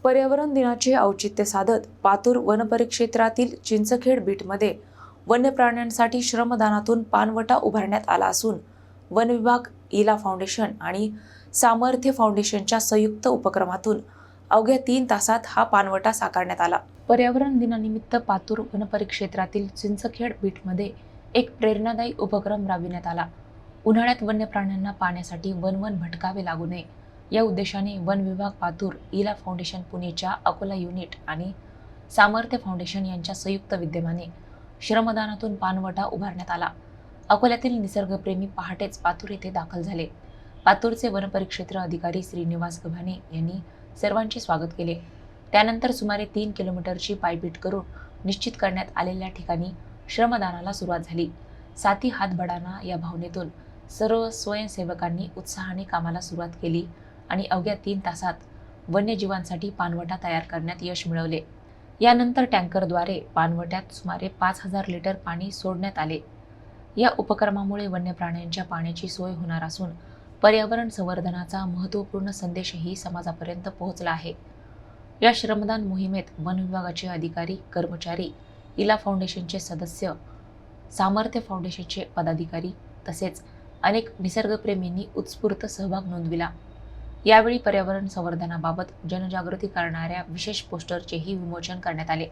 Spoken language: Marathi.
पर्यावरण दिनाचे औचित्य साधत पातूर वनपरिक्षेत्रातील चिंचखेड बीटमध्ये वन्य प्राण्यांसाठी श्रमदानातून पाणवटा उभारण्यात आला असून वन विभाग, इला फाउंडेशन आणि सामर्थ्य फाउंडेशनच्या संयुक्त उपक्रमातून अवघ्या 3 तासात हा पाणवटा साकारण्यात आला। पर्यावरण दिनानिमित्त पातूर वनपरिक्षेत्रातील चिंचखेड बीटमध्ये एक प्रेरणादायी उपक्रम राबविण्यात आला। उन्हाळ्यात वन्य प्राण्यांना पाण्यासाठी वन भटकावे लागू नये या उद्देशाने वन विभाग पातूर, इला फाउंडेशन पुणेच्या अकोला युनिट आणि सामर्थ्य फाउंडेशन यांच्या संयुक्त विद्यमाने श्रमदानातून पाणवटा उभारण्यात आला। अकोल्यातील निसर्गप्रेमी पहाटेच पातूर येथे दाखल झाले। पातूरचे वनपरिक्षेत्र अधिकारी श्रीनिवास गव्हाणे यांनी सर्वांचे स्वागत केले। त्यानंतर सुमारे 3 किलोमीटरची पायपीट करून निश्चित करण्यात आलेल्या ठिकाणी श्रमदानाला सुरुवात झाली। साथी हात बढाना या भावनेतून सर्व स्वयंसेवकांनी उत्साहाने कामाला सुरुवात केली आणि अवघ्या 3 तासात वन्यजीवांसाठी पाणवटा तयार करण्यात यश मिळवले। यानंतर टँकरद्वारे पाणवट्यात सुमारे 5000 लिटर पाणी सोडण्यात आले। या उपक्रमामुळे वन्य प्राण्यांच्या पाण्याची सोय होणार असून पर्यावरण संवर्धनाचा महत्त्वपूर्ण संदेशही समाजापर्यंत पोहोचला आहे। या श्रमदान मोहिमेत वन विभागाचे अधिकारी, कर्मचारी, इला फाउंडेशनचे सदस्य, सामर्थ्य फाउंडेशनचे पदाधिकारी तसेच अनेक निसर्गप्रेमींनी उत्स्फूर्त सहभाग नोंदविला। यावेळी पर्यावरण संवर्धनाबाबत जनजागृती करणाऱ्या विशेष पोस्टरचेही विमोचन करण्यात आले।